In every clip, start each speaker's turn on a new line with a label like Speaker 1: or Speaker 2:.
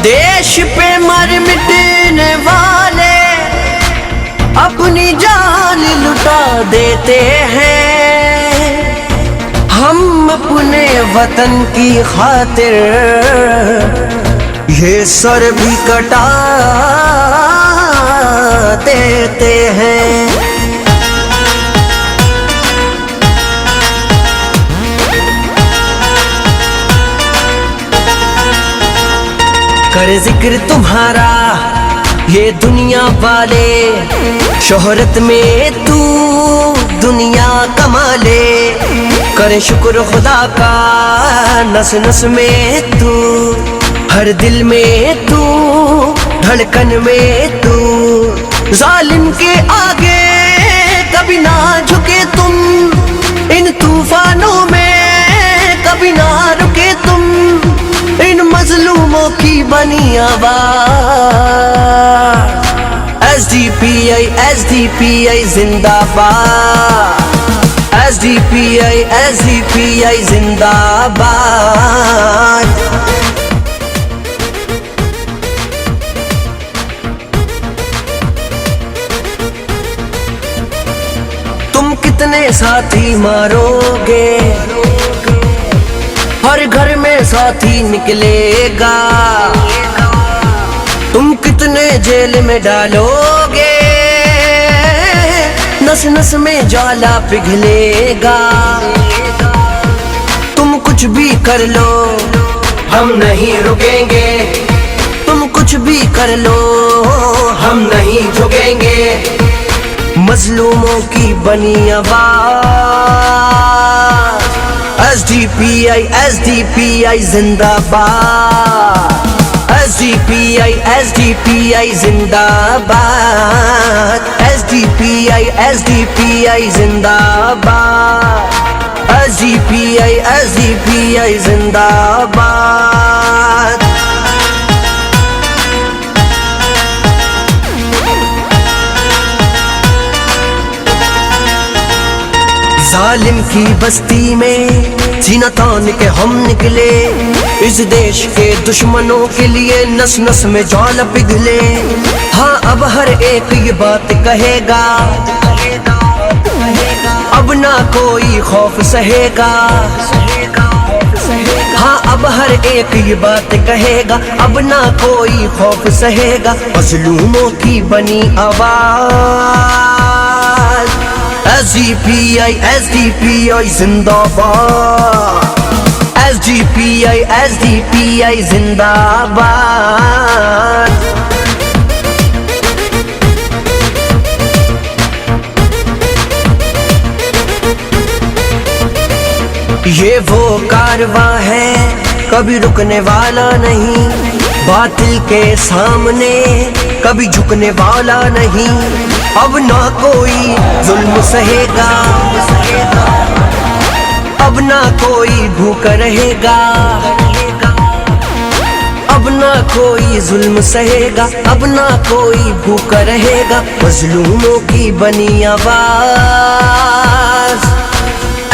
Speaker 1: देश पे मर मिटने वाले अपनी जान लुटा देते हैं। हम अपने वतन की खातिर ये सर भी कटा देते हैं। कर जिक्र तुम्हारा ये दुनिया वाले, शोहरत में तू दुनिया कमा ले। करे शुक्र खुदा का नस नस में तू, हर दिल में तू, धड़कन में तू। जालिम के आगे कभी ना झुके तुम, इन तूफानों में कभी ना रुके तुम। इन मजलूमों की बनी आवाज। एसडीपीआई एसडीपीआई जिंदाबाद, एसडीपीआई एसडीपीआई जिंदाबाद। तुम कितने साथी मारोगे, हर घर में साथी निकलेगा। तुम कितने जेल में डालोगे, नस नस में ज्वाला पिघलेगा। तुम कुछ भी कर लो हम नहीं रुकेंगे, तुम कुछ भी कर लो हम नहीं झुकेंगे। मजलूमों की बनी आवाज। एसडीपीआई एसडीपीआई जिंदाबाद, एसडीपीआई एसडीपीआई जिंदाबाद, एसडीपीआई एसडीपीआई जिंदाबाद, एसडीपीआई एसडीपीआई जिंदाबाद। जालिम की बस्ती में सीना तान के हम निकले। इस देश के दुश्मनों के लिए नस नस में ज्वाला पिघले। हाँ अब हर एक ये बात कहेगा, अब ना कोई खौफ सहेगा। हाँ अब हर एक ये बात कहेगा, अब ना कोई खौफ सहेगा। मजलूमों की बनी आवाज। एसडीपीआई एसडीपीआई जिंदाबाद, एसडीपीआई एसडीपीआई जिंदाबाद। ये वो कारवां है कभी रुकने वाला नहीं, बातिल के सामने कभी झुकने वाला नहीं। अब ना कोई जुल्म सहेगा, अब ना कोई भूखा रहेगा। अब ना कोई जुल्म सहेगा, अब ना कोई भूखा रहेगा। मजलूमों की बनी आवाज।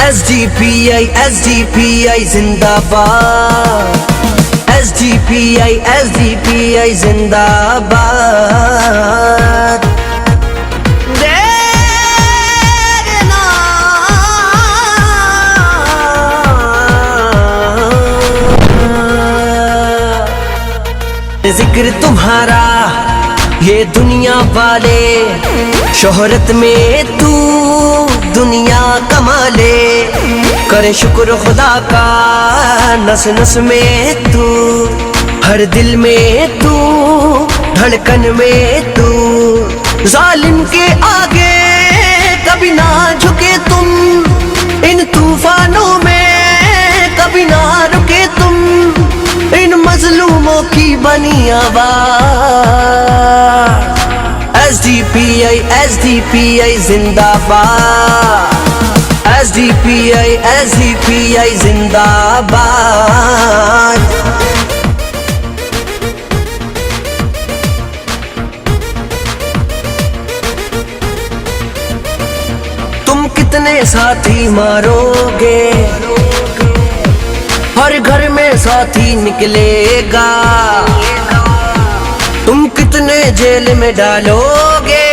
Speaker 1: एसडीपीआई एसडीपीआई जिंदाबाद, एसडीपीआई एसडीपीआई जिंदाबाद। जिक्र तुम्हारा ये दुनिया वाले, शोहरत में तू दुनिया कमा ले। करे शुक्र खुदा का नस नस में तू, हर दिल में तू, धड़कन में तू। जालिम के आगे कभी ना झुके तुम, इन तूफानों में कभी ना रुके तुम। इन मजलूमों की बनी आवाज। एसडीपीआई एसडीपीआई जिंदाबाद, एसडीपीआई एसडीपीआई जिंदाबाद। कितने साथी मारोगे, हर घर में साथी निकलेगा। तुम कितने जेल में डालोगे,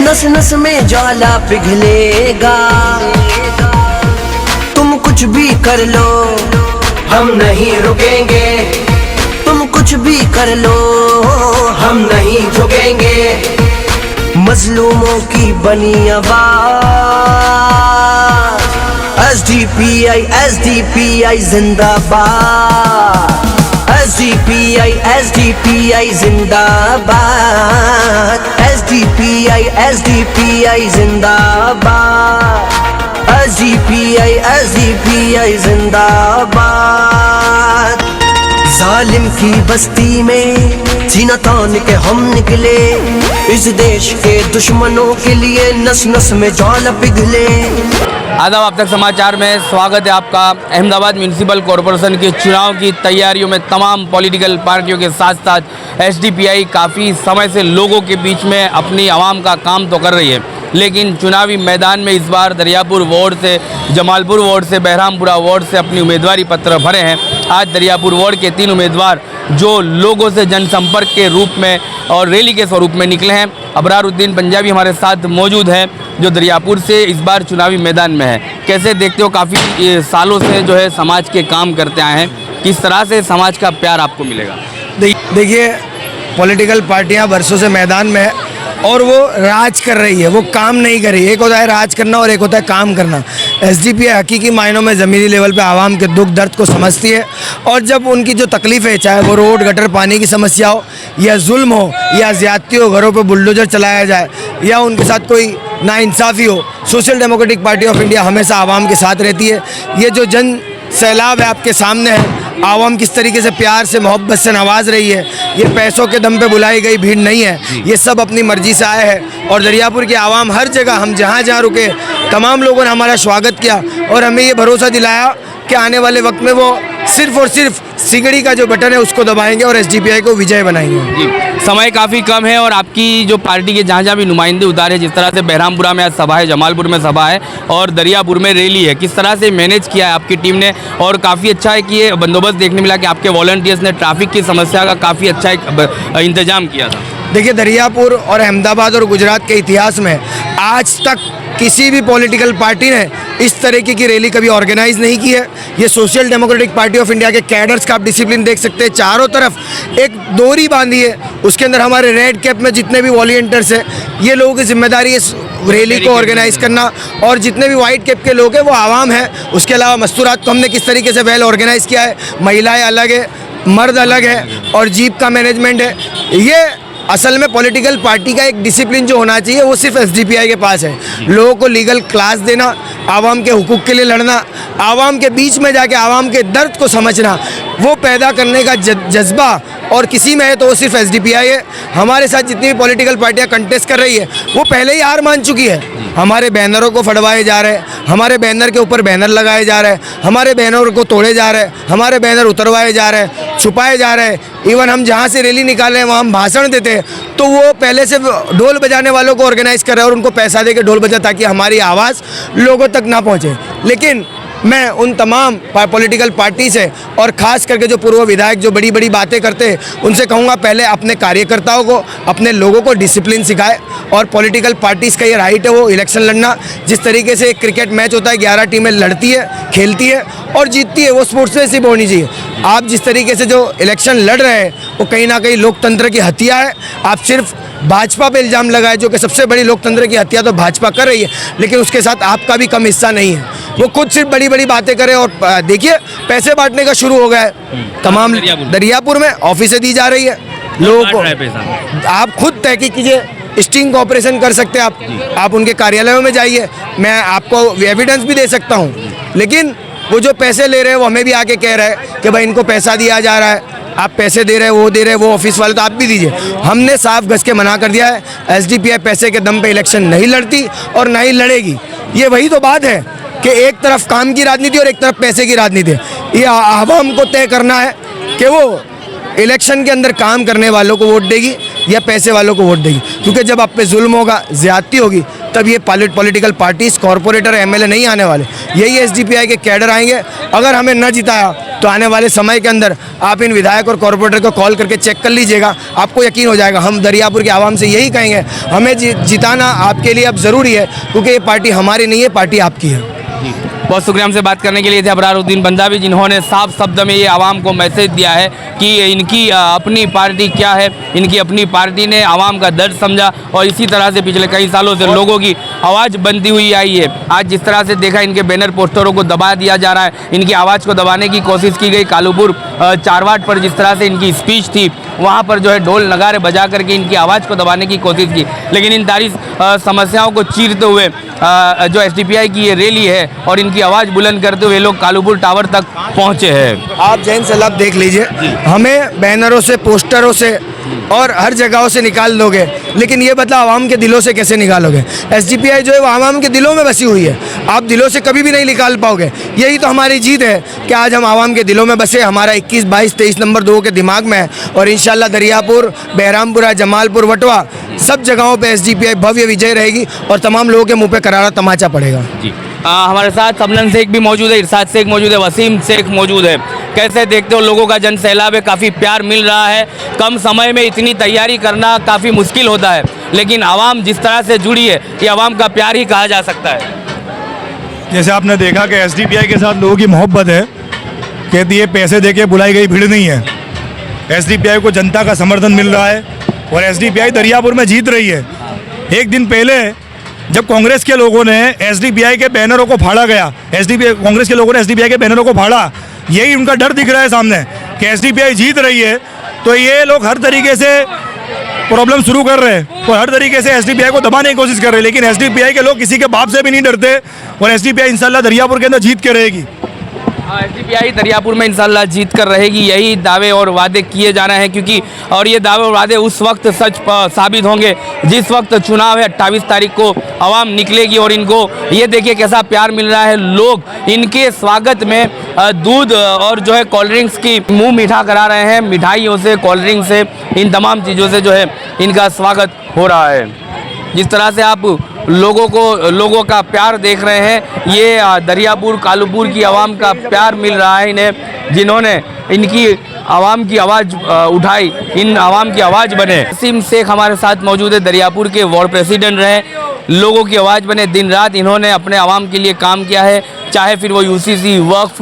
Speaker 1: नस नस में ज्वाला पिघलेगा। तुम कुछ भी कर लो हम नहीं रुकेंगे, तुम कुछ भी कर लो हम नहीं झुकेंगे। मजलूमों की बनी आवाज, एसडीपीआई एसडीपीआई जिंदाबाद, एसडीपीआई एसडीपीआई जिंदाबाद, एसडीपीआई एसडीपीआई जिंदाबाद, एसडीपीआई एसडीपीआई जिंदाबाद। जालिम की बस्ती में सीना तान के हम निकले, इस देश के दुश्मनों के लिए नस नस में ज्वाला पिघले।
Speaker 2: आदाब, आप तक समाचार में स्वागत है आपका। अहमदाबाद म्यूनिसिपल कॉरपोरेशन के चुनाव की तैयारियों में तमाम पॉलिटिकल पार्टियों के साथ साथ एसडीपीआई काफ़ी समय से लोगों के बीच में अपनी आवाम का काम तो कर रही है, लेकिन चुनावी मैदान में इस बार दरियापुर वार्ड से, जमालपुर वार्ड से, बहरामपुरा वार्ड से अपनी उम्मीदवारी पत्र भरे हैं। आज दरियापुर वार्ड के 3 उम्मीदवार जो लोगों से जनसंपर्क के रूप में और रैली के स्वरूप में निकले हैं। अबरारुद्दीन पंजाबी हमारे साथ मौजूद हैं जो दरियापुर से इस बार चुनावी मैदान में है। कैसे देखते हो, काफ़ी सालों से जो है समाज के काम करते आए हैं, किस तरह से समाज का प्यार आपको मिलेगा?
Speaker 3: देखिए, पॉलिटिकल पार्टियां वर्षों से मैदान में है और वो राज कर रही है, वो काम नहीं कर रही है। एक होता है राज करना और एक होता है काम करना। एसडीपीआई हकीकी मायनों में ज़मीनी लेवल पे आवाम के दुख दर्द को समझती है और जब उनकी जो तकलीफ़ है, चाहे वो रोड गटर पानी की समस्या हो या जुल्म हो या ज़्यादती हो, घरों पे बुलडोजर चलाया जाए या उनके साथ कोई नाइंसाफ़ी हो, social democratic party of India हमेशा आवाम के साथ रहती है। ये जो जन सैलाब है आपके सामने है, आवाम किस तरीके से प्यार से मोहब्बत से नवाज रही है। ये पैसों के दम पे बुलाई गई भीड़ नहीं है, ये सब अपनी मर्जी से आए हैं। और दरियापुर की आवाम हर जगह, हम जहाँ जहाँ रुके तमाम लोगों ने हमारा स्वागत किया और हमें ये भरोसा दिलाया कि आने वाले वक्त में वो सिर्फ और सिर्फ सिगड़ी का जो बटन है उसको दबाएंगे और एसडीपीआई को विजय बनाएंगे।
Speaker 2: जी, समय काफ़ी कम है और आपकी जो पार्टी के जहाँ जहाँ भी नुमाइंदे उतारे, जिस तरह से बहरामपुरा में आज सभा है, जमालपुर में सभा है और दरियापुर में रैली है, किस तरह से मैनेज किया है आपकी टीम ने? और काफ़ी अच्छा है कि ये बंदोबस्त देखने मिला कि आपके वॉलंटियर्स ने ट्रैफिक की समस्या का काफ़ी अच्छा एक इंतजाम किया था।
Speaker 3: देखिए, दरियापुर और अहमदाबाद और गुजरात के इतिहास में आज तक किसी भी पॉलिटिकल पार्टी ने इस तरीके की रैली कभी ऑर्गेनाइज नहीं की है। ये social democratic party of India के कैडर्स का आप डिसिप्लिन देख सकते हैं। चारों तरफ एक डोरी बांधी है, उसके अंदर हमारे रेड कैप में जितने भी वॉलंटियर्स हैं, ये लोगों की जिम्मेदारी है इस रैली को ऑर्गेनाइज करना। और जितने भी वाइट कैप के लोग हैं वो आवाम है। उसके अलावा मस्तूरात को हमने किस तरीके से वेल ऑर्गेनाइज किया है, महिलाएँ अलग है, मर्द अलग है और जीप का मैनेजमेंट है। ये असल में पॉलिटिकल पार्टी का एक डिसिप्लिन जो होना चाहिए वो सिर्फ एसडीपीआई के पास है। लोगों को लीगल क्लास देना, आवाम के हुकूक के लिए लड़ना, आवाम के बीच में जाके आवाम के दर्द को समझना, वो पैदा करने का जज्बा और किसी में है तो वो सिर्फ एसडीपीआई है। हमारे साथ जितनी भी पॉलिटिकल पार्टियां कंटेस्ट कर रही है वो पहले ही हार मान चुकी है। हमारे बैनरों को फड़वाए जा रहे हैं, हमारे बैनर के ऊपर बैनर लगाए जा रहे हैं, हमारे बैनर को तोड़े जा रहे हैं, हमारे बैनर उतरवाए जा रहे हैं, छुपाए जा रहे हैं। इवन हम जहाँ से रैली निकाले हैं वहाँ हम भाषण देते हैं तो वो पहले से ढोल बजाने वालों को ऑर्गेनाइज कर रहे हैं और उनको पैसा दे के ढोल बजा ताकि हमारी आवाज़ लोगों तक ना पहुँचे। लेकिन मैं उन तमाम पॉलिटिकल पार्टी से और ख़ास करके जो पूर्व विधायक जो बड़ी बड़ी बातें करते हैं उनसे कहूँगा पहले अपने कार्यकर्ताओं को, अपने लोगों को डिसिप्लिन सिखाए। और पॉलिटिकल पार्टीज़ का ये राइट है वो इलेक्शन लड़ना। जिस तरीके से एक क्रिकेट मैच होता है, 11 टीमें लड़ती है, खेलती है और जीतती है, वो स्पोर्ट्समैनशिप होनी चाहिए। आप जिस तरीके से जो इलेक्शन लड़ रहे हैं वो कहीं ना कहीं लोकतंत्र की हत्या है। आप सिर्फ भाजपा पे इल्ज़ाम लगाए, जो कि सबसे बड़ी लोकतंत्र की हत्या तो भाजपा कर रही है, लेकिन उसके साथ आपका भी कम हिस्सा नहीं है। वो खुद सिर्फ बड़ी बड़ी बातें करें और देखिए पैसे बांटने का शुरू हो गया है। तमाम दरियापुर में ऑफिसें दी जा रही है लोगों को। आप खुद तहकीक कीजिए, स्टिंग ऑपरेशन कर सकते हैं आप उनके कार्यालयों में जाइए, मैं आपको एविडेंस भी दे सकता हूँ। लेकिन वो जो पैसे ले रहे हैं वो हमें भी आके कह रहे हैं कि भाई इनको पैसा दिया जा रहा है, आप पैसे दे रहे हैं, वो दे रहे हैं, वो ऑफिस वाले तो आप भी दीजिए। हमने साफ घस के मना कर दिया है, एसडीपीआई पैसे के दम पे इलेक्शन नहीं लड़ती और ना ही लड़ेगी। ये वही तो बात है कि एक तरफ काम की राजनीति और एक तरफ पैसे की राजनीति। ये आवाम को तय करना है कि वो इलेक्शन के अंदर काम करने वालों को वोट देगी या पैसे वालों को वोट देगी। क्योंकि जब आप पे जुल्म होगा, ज़्यादती होगी, तब ये पॉलिटिकल पार्टीज, कॉरपोरेटर, एमएलए नहीं आने वाले, यही एसडीपीआई के कैडर आएंगे। अगर हमें न जिताया तो आने वाले समय के अंदर आप इन विधायक और कॉरपोरेटर को कॉल करके चेक कर लीजिएगा, आपको यकीन हो जाएगा। हम दरियापुर की आवाम से यही कहेंगे, हमें जिताना आपके लिए अब ज़रूरी है, क्योंकि ये पार्टी हमारी नहीं है, पार्टी आपकी है।
Speaker 2: बहुत शुक्रिया हमसे बात करने के लिए थे अबरारुद्दीन पंजाबी, जिन्होंने साफ शब्द में ये आवाम को मैसेज दिया है कि इनकी अपनी पार्टी क्या है, इनकी अपनी पार्टी ने आवाम का दर्द समझा और इसी तरह से पिछले कई सालों से लोगों की आवाज़ बनती हुई आई है। आज जिस तरह से देखा, इनके बैनर पोस्टरों को दबा दिया जा रहा है, इनकी आवाज़ को दबाने की कोशिश की गई। कालूपुर चारवाट पर जिस तरह से इनकी स्पीच थी, वहाँ पर जो है ढोल नगारे बजा करके इनकी आवाज़ को दबाने की कोशिश की, लेकिन इन सारी समस्याओं को चीरते हुए जो एसडीपीआई की ये रैली है और इनकी आवाज़ बुलंद करते हुए लोग कालूपुर टावर तक पहुँचे हैं।
Speaker 3: आप जैन सलाब देख लीजिए, हमें बैनरों से, पोस्टरों से और हर जगहों से निकाल दोगे, लेकिन ये बदला आवाम के दिलों से कैसे निकालोगे? एसडीपीआई जो है वो आवाम के दिलों में बसी हुई है, आप दिलों से कभी भी नहीं निकाल पाओगे। यही तो हमारी जीत है कि आज हम आवाम के दिलों में बसे, हमारा 21, 22, 23 नंबर 2 के दिमाग में है और इंशाल्लाह दरियापुर, बहरामपुरा, जमालपुर, वटवा सब जगहों पे एसडीपीआई भव्य विजय रहेगी और तमाम लोगों के मुंह पे करारा तमाचा पड़ेगा।
Speaker 2: जी हमारे साथ सबनम शेख भी मौजूद है, इरशाद शेख मौजूद है, वसीम शेख मौजूद है। कैसे देखते हो, लोगों का जन सैलाब है, काफ़ी प्यार मिल रहा है। कम समय में इतनी तैयारी करना काफ़ी मुश्किल होता है, लेकिन आवाम जिस तरह से जुड़ी है, ये आवाम का प्यार ही कहा जा सकता है।
Speaker 4: जैसे आपने देखा कि एसडीपीआई के साथ लोगों की मोहब्बत है, कहती है पैसे देके बुलाई गई भीड़ नहीं है। एसडीपीआई को जनता का समर्थन मिल रहा है और एसडीपीआई दरियापुर में जीत रही है। एक दिन पहले जब कांग्रेस के लोगों ने एसडीपीआई के बैनरों को फाड़ा गया, कांग्रेस के लोगों ने एसडीपीआई के बैनरों को फाड़ा, यही उनका डर दिख रहा है सामने कि एसडीपीआई जीत रही है, तो ये लोग हर तरीके से प्रॉब्लम शुरू कर रहे हैं और हर तरीके से एसडीपीआई को दबाने की कोशिश कर रहे हैं। लेकिन एसडीपीआई के लोग किसी के बाप से भी नहीं डरते और एसडीपीआई इंशाल्लाह दरियापुर के अंदर जीत के रहेगी।
Speaker 2: एसडीपीआई दरियापुर में इंशाल्लाह जीत कर रहेगी, यही दावे और वादे किए जा रहे हैं, क्योंकि और ये दावे और वादे उस वक्त सच साबित होंगे जिस वक्त चुनाव है 28 तारीख को आवाम निकलेगी और इनको ये देखिए कैसा प्यार मिल रहा है। लोग इनके स्वागत में दूध और जो है कोल्ड ड्रिंक्स की मुंह मीठा करा रहे हैं, मिठाइयों से, कोल्ड ड्रिंक से, इन तमाम चीज़ों से जो है इनका स्वागत हो रहा है। जिस तरह से आप लोगों का प्यार देख रहे हैं, ये दरियापुर कालूपुर की आवाम का प्यार मिल रहा है इन्हें, जिन्होंने इनकी आवाम की आवाज़ उठाई, इन आवाम की आवाज़ बने। वसीम शेख हमारे साथ मौजूद है, दरियापुर के वार्ड प्रेसिडेंट रहे, लोगों की आवाज़ बने, दिन रात इन्होंने अपने आवाम के लिए काम किया है, चाहे फिर वो यूसीसी, वक्फ,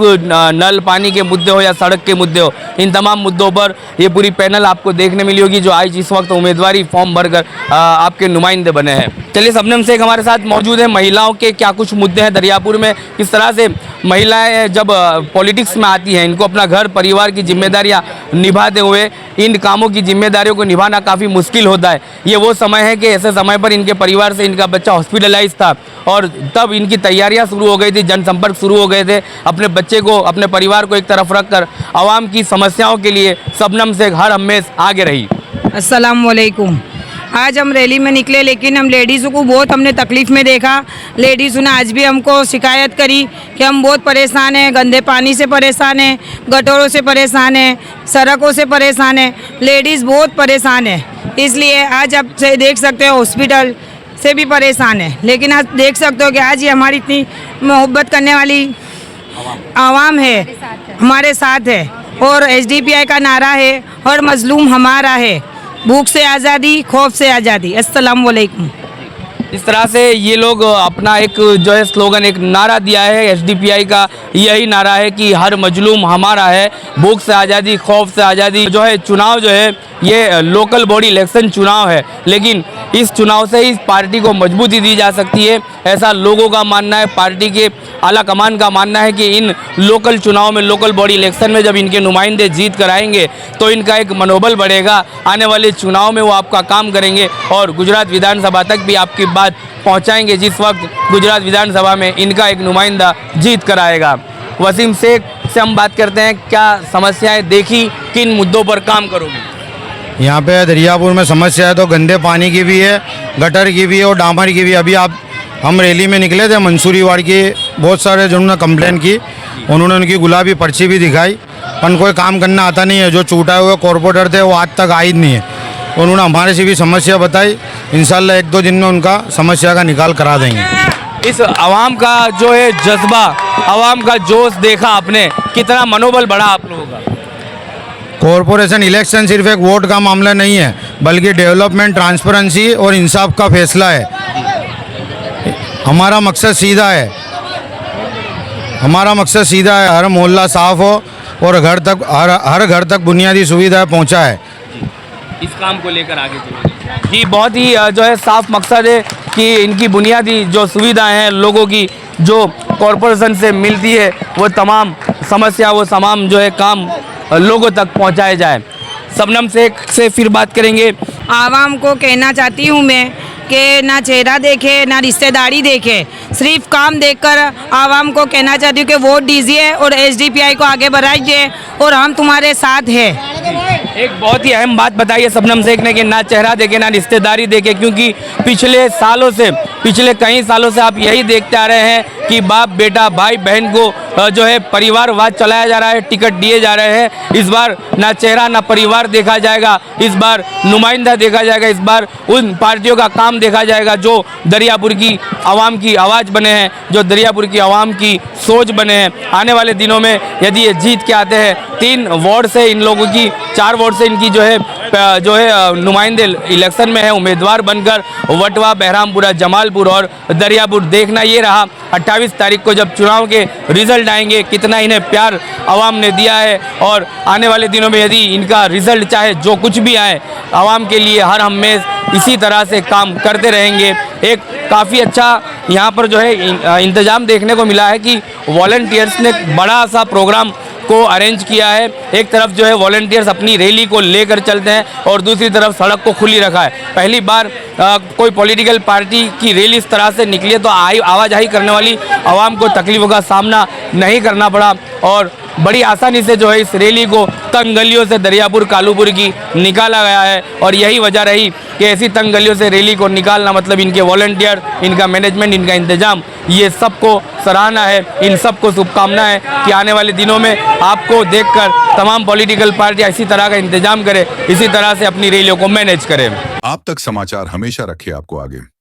Speaker 2: नल पानी के मुद्दे हो या सड़क के मुद्दे हो, इन तमाम मुद्दों पर ये पूरी पैनल आपको देखने मिली होगी जो आज इस वक्त उम्मीदवारी फॉर्म भरकर आपके नुमाइंदे बने हैं। चलिए, सबनम शेख हमारे साथ मौजूद है, महिलाओं के क्या कुछ मुद्दे हैं दरियापुर में, किस तरह से महिलाएं जब पॉलिटिक्स में आती हैं, इनको अपना घर परिवार की जिम्मेदारियां निभाते हुए इन कामों की जिम्मेदारियों को निभाना काफ़ी मुश्किल होता है। ये वो समय है कि ऐसे समय पर इनके परिवार से इनका बच्चा हॉस्पिटलाइज था और तब इनकी तैयारियां शुरू हो गई थी, जनसंपर्क शुरू हो गए थे, अपने बच्चे को, अपने परिवार को एक तरफ रखकर आवाम की समस्याओं के लिए सबनम शेख हर हमेशा आगे रही।
Speaker 5: अस्सलाम वालेकुम। आज हम रैली में निकले, लेकिन हम लेडीज़ों को बहुत हमने तकलीफ़ में देखा। लेडीज़ों ने आज भी हमको शिकायत करी कि हम बहुत परेशान हैं, गंदे पानी से परेशान हैं, गटरों से परेशान हैं, सड़कों से परेशान हैं, लेडीज़ बहुत परेशान है। इसलिए आज आप से देख सकते हो हॉस्पिटल से भी परेशान है, लेकिन आज देख सकते हो कि आज ये हमारी इतनी मोहब्बत करने वाली आवाम है, हमारे साथ है और एसडीपीआई का नारा है और मजलूम हमारा है, भूख से आज़ादी, खौफ से आज़ादी। अस्सलाम वालेकुम।
Speaker 2: इस तरह से ये लोग अपना एक जो है स्लोगन, एक नारा दिया है एसडीपीआई का, यही नारा है कि हर मजलूम हमारा है, भूख से आज़ादी, खौफ से आज़ादी। जो है चुनाव जो है ये लोकल बॉडी इलेक्शन चुनाव है, लेकिन इस चुनाव से इस पार्टी को मजबूती दी जा सकती है, ऐसा लोगों का मानना है, पार्टी के आला कमान का मानना है कि इन लोकल चुनाव में, लोकल बॉडी इलेक्शन में जब इनके नुमाइंदे जीत कर आएंगे तो इनका एक मनोबल बढ़ेगा, आने वाले चुनाव में वो आपका काम करेंगे और गुजरात विधानसभा तक भी आपकी बात पहुंचाएंगे, जिस वक्त गुजरात विधानसभा में इनका एक नुमाइंदा जीत कर आएगा। वसीम शेख से हम बात करते हैं, क्या समस्याएं देखी, किन मुद्दों पर काम करोगे?
Speaker 6: यहाँ पे दरियापुर में समस्या है तो गंदे पानी की भी है, गटर की भी है और डामर की भी। अभी हम रैली में निकले थे, मंसूरी वार्ड की बहुत सारे जिन्होंने कंप्लेन की, उन्होंने उनकी गुलाबी पर्ची भी दिखाई, पर कोई काम करना आता नहीं है। जो छूटा हुए कॉरपोरेटर थे वो आज तक आए नहीं है। उन्होंने हमारे से भी समस्या बताई, इंशाल्लाह 1-2 दिन में उनका समस्या का निकाल करा देंगे।
Speaker 2: इस आवाम का जो है जज्बा, आवाम का जोश देखा आपने, कितना मनोबल बढ़ा आप लोगों का।
Speaker 6: कॉरपोरेशन इलेक्शन सिर्फ एक वोट का मामला नहीं है, बल्कि डेवलपमेंट, ट्रांसपेरेंसी और इंसाफ का फैसला है। हमारा मकसद सीधा है, हर मोहल्ला साफ हो और हर घर तक बुनियादी सुविधा पहुंचाए।
Speaker 2: इस काम को लेकर आगे चलोगे जी। बहुत ही जो है साफ मकसद है कि इनकी बुनियादी जो सुविधाएं हैं लोगों की, जो कॉरपोरेशन से मिलती है, वो तमाम समस्या, वो तमाम जो है काम लोगों तक पहुंचाए जाए। शबनम शेख से फिर बात करेंगे।
Speaker 5: आवाम को कहना चाहती हूँ मैं कि ना चेहरा देखे ना रिश्तेदारी देखे, सिर्फ काम देखकर आवाम को कहना चाहती हूँ कि वोट दीजिए और एसडीपीआई को आगे बढ़ाइए और हम तुम्हारे साथ हैं।
Speaker 2: एक बहुत ही अहम बात बताई है शबनम शेख ने कि ना चेहरा देखे ना रिश्तेदारी देखे, क्योंकि पिछले कई सालों से आप यही देखते आ रहे हैं कि बाप बेटा भाई बहन को जो है परिवारवाद चलाया जा रहा है, टिकट दिए जा रहे हैं। इस बार ना चेहरा ना परिवार देखा जाएगा, इस बार नुमाइंदा देखा जाएगा, इस बार उन पार्टियों का काम देखा जाएगा जो दरियापुर की आवाम की आवाज़ बने हैं, जो दरियापुर की आवाम की सोच बने हैं। आने वाले दिनों में यदि ये जीत के आते हैं, 3 वार्ड से इन लोगों की, 4 वार्ड से इनकी जो है नुमाइंदे इलेक्शन में है उम्मीदवार बनकर, वटवा, बहरामपुरा, जमालपुर और दरियापुर। देखना ये रहा 28 तारीख को जब चुनाव के रिजल्ट आएंगे, कितना इन्हें प्यार आवाम ने दिया है। और आने वाले दिनों में यदि इनका रिजल्ट चाहे जो कुछ भी आए, आवाम के लिए हर हमेशा इसी तरह से काम करते रहेंगे। एक काफ़ी अच्छा यहाँ पर जो है इंतज़ाम देखने को मिला है कि वॉलंटियर्स ने बड़ा सा प्रोग्राम को अरेंज किया है। एक तरफ जो है वॉलंटियर्स अपनी रैली को लेकर चलते हैं और दूसरी तरफ सड़क को खुली रखा है। पहली बार कोई पॉलिटिकल पार्टी की रैली इस तरह से निकली है तो आवाजाही करने वाली आवाम को तकलीफ़ों का सामना नहीं करना पड़ा और बड़ी आसानी से जो है इस रैली को तंग गलियों से दरियापुर कालूपुर की निकाला गया है। और यही वजह रही कि ऐसी तंग गलियों से रैली को निकालना मतलब इनके वॉलंटियर, इनका मैनेजमेंट, इनका इंतजाम, ये सबको सराहना है। इन सबको शुभकामनाएं कि आने वाले दिनों में आपको देखकर तमाम पॉलिटिकल पार्टियां इसी तरह का इंतजाम करें, इसी तरह से अपनी रैलियों को मैनेज करें।
Speaker 7: आप तक समाचार हमेशा रखे आपको आगे।